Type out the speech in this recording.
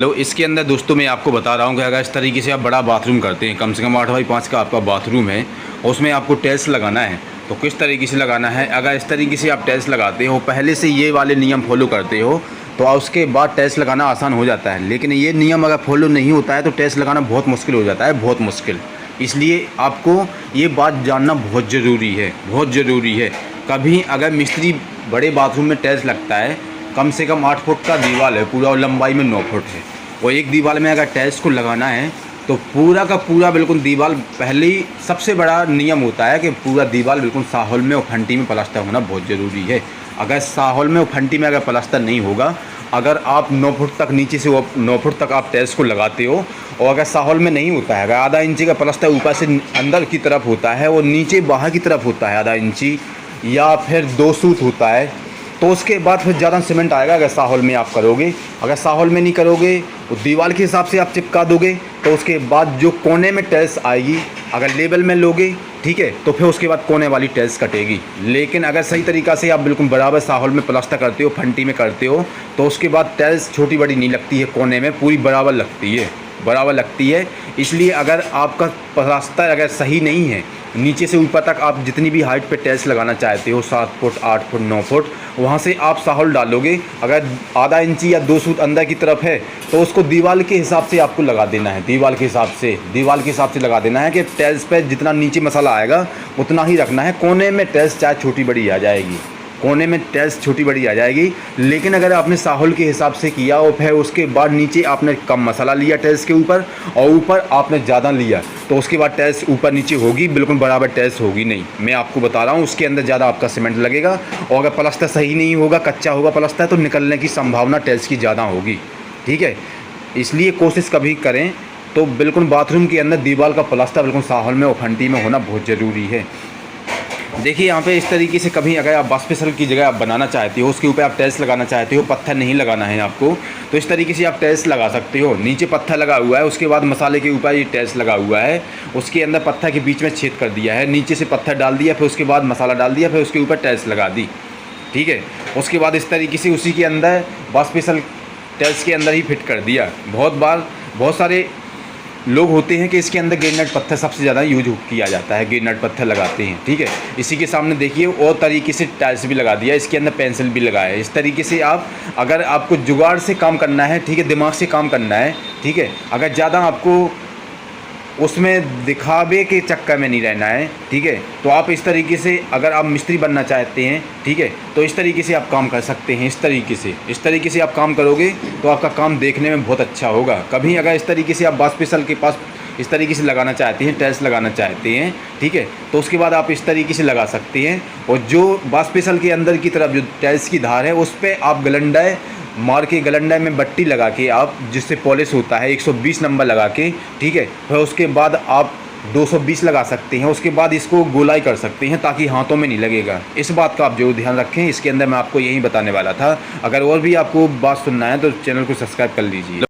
लो इसके अंदर दोस्तों मैं आपको बता रहा हूँ कि अगर इस तरीके से आप बड़ा बाथरूम करते हैं, कम से कम 8x5 का आपका बाथरूम है और उसमें आपको टाइल्स लगाना है, तो किस तरीके से लगाना है। अगर इस तरीके से आप टाइल्स लगाते हो, पहले से ये वाले नियम फॉलो करते हो, तो उसके बाद टाइल्स लगाना आसान हो जाता है। लेकिन ये नियम अगर फॉलो नहीं होता है तो टाइल्स लगाना बहुत मुश्किल हो जाता है, बहुत मुश्किल। इसलिए आपको ये बात जानना बहुत ज़रूरी है, बहुत ज़रूरी है। कभी अगर मिस्त्री बड़े बाथरूम में टाइल्स लगता है, कम से कम 8 फुट का दीवार है पूरा और लंबाई में 9 फुट है, और एक दीवार में अगर टाइल्स को लगाना है तो पूरा का पूरा बिल्कुल दीवार, पहले ही सबसे बड़ा नियम होता है कि पूरा दीवार बिल्कुल साहौल में और फंटी में प्लास्टर होना बहुत ज़रूरी है। अगर साहौल में और फंटी में अगर प्लास्टर नहीं होगा, अगर आप 9 फुट तक नीचे से 9 फुट तक आप टाइल्स को लगाते हो और अगर साहौल में नहीं होता है, अगर आधा इंची का प्लास्टर ऊपर से अंदर की तरफ होता है और नीचे बाहर की तरफ होता है आधा इंची, या फिर 2 सूत होता है, तो उसके बाद फिर ज़्यादा सीमेंट आएगा अगर साहौल में आप करोगे। अगर साहौल में नहीं करोगे, तो दीवार के हिसाब से आप चिपका दोगे, तो उसके बाद जो कोने में टाइल्स आएगी, अगर लेवल में लोगे, ठीक है, तो फिर उसके बाद कोने वाली टाइल्स कटेगी। लेकिन अगर सही तरीक़ा से आप बिल्कुल बराबर साहौल में प्लास्टर करते हो, फंटी में करते हो, तो उसके बाद टाइल्स छोटी बड़ी नहीं लगती है, कोने में पूरी बराबर लगती है, बराबर लगती है। इसलिए अगर आपका प्लास्टर अगर सही नहीं है, नीचे से ऊपर तक आप जितनी भी हाइट पे टाइल्स लगाना चाहते हो, 7 फुट 8 फुट 9 फुट, वहाँ से आप साहौल डालोगे, अगर आधा इंची या 2 सूत अंदर की तरफ है, तो उसको दीवार के हिसाब से आपको लगा देना है, दीवार के हिसाब से, दीवार के हिसाब से लगा देना है कि टाइल्स पे जितना नीचे मसाला आएगा उतना ही रखना है। कोने में टाइल्स चाहे छोटी बड़ी आ जाएगी, कोने में टाइल्स छोटी बड़ी आ जाएगी। लेकिन अगर आपने साहौल के हिसाब से किया और फिर उसके बाद नीचे आपने कम मसाला लिया टाइल्स के ऊपर और ऊपर आपने ज़्यादा लिया, तो उसके बाद टाइल्स ऊपर नीचे होगी, बिल्कुल बराबर टाइल्स होगी नहीं। मैं आपको बता रहा हूँ, उसके अंदर ज़्यादा आपका सीमेंट लगेगा और अगर प्लास्टर सही नहीं होगा, कच्चा होगा प्लास्टर, तो निकलने की संभावना टाइल्स की ज़्यादा होगी, ठीक है। इसलिए कोशिश कभी करें तो बिल्कुल बाथरूम के अंदर दीवार का प्लास्टर बिल्कुल साहौल में और फंटी में होना बहुत ज़रूरी है। देखिए यहाँ पे इस तरीके से कभी अगर आप बास्पेसल की जगह आप बनाना चाहते हो, उसके ऊपर आप टाइल्स लगाना चाहते हो, पत्थर नहीं लगाना है आपको, तो इस तरीके से आप टाइल्स लगा सकते हो। नीचे पत्थर लगा हुआ है, उसके बाद मसाले के ऊपर ये टाइल्स लगा हुआ है, उसके अंदर पत्थर के बीच में छेद कर दिया है, नीचे से पत्थर डाल दिया, फिर उसके बाद मसाला डाल दिया, फिर उसके ऊपर टाइल्स लगा दी, ठीक है। उसके बाद इस तरीके से उसी के अंदर बास्पेसल टाइल्स के अंदर ही फिट कर दिया। बहुत सारे लोग होते हैं कि इसके अंदर ग्रेनाइट पत्थर सबसे ज़्यादा यूज किया जाता है, ग्रेनाइट पत्थर लगाते हैं, ठीक है। इसी के सामने देखिए और तरीके से टाइल्स भी लगा दिया, इसके अंदर पेंसिल भी लगाया है। इस तरीके से आप, अगर आपको जुगाड़ से काम करना है, ठीक है, दिमाग से काम करना है, ठीक है, अगर ज़्यादा आपको उसमें दिखावे के चक्कर में नहीं रहना है, ठीक है, तो आप इस तरीके से, अगर आप मिस्त्री बनना चाहते हैं, ठीक है, तो इस तरीके से आप काम कर सकते हैं। इस तरीके से आप काम करोगे तो आपका काम देखने में बहुत अच्छा होगा। कभी अगर इस तरीके से आप बास्पेसल के पास इस तरीके से लगाना चाहते हैं, टाइल्स लगाना चाहते हैं, ठीक है, तो उसके बाद आप इस तरीके से लगा सकते हैं। और जो बास्पेसल के अंदर की तरफ जो टाइल्स की धार है, उस पर आप गलंडाई मार के, गलंडाई में बट्टी लगा के आप, जिससे पॉलिश होता है, 120 नंबर लगा के, ठीक है, फिर उसके बाद आप 220 लगा सकते हैं। उसके बाद इसको गोलाई कर सकते हैं ताकि हाथों में नहीं लगेगा। इस बात का आप जो ध्यान रखें, इसके अंदर मैं आपको यही बताने वाला था। अगर और भी आपको बात सुनना है तो चैनल को सब्सक्राइब कर लीजिए।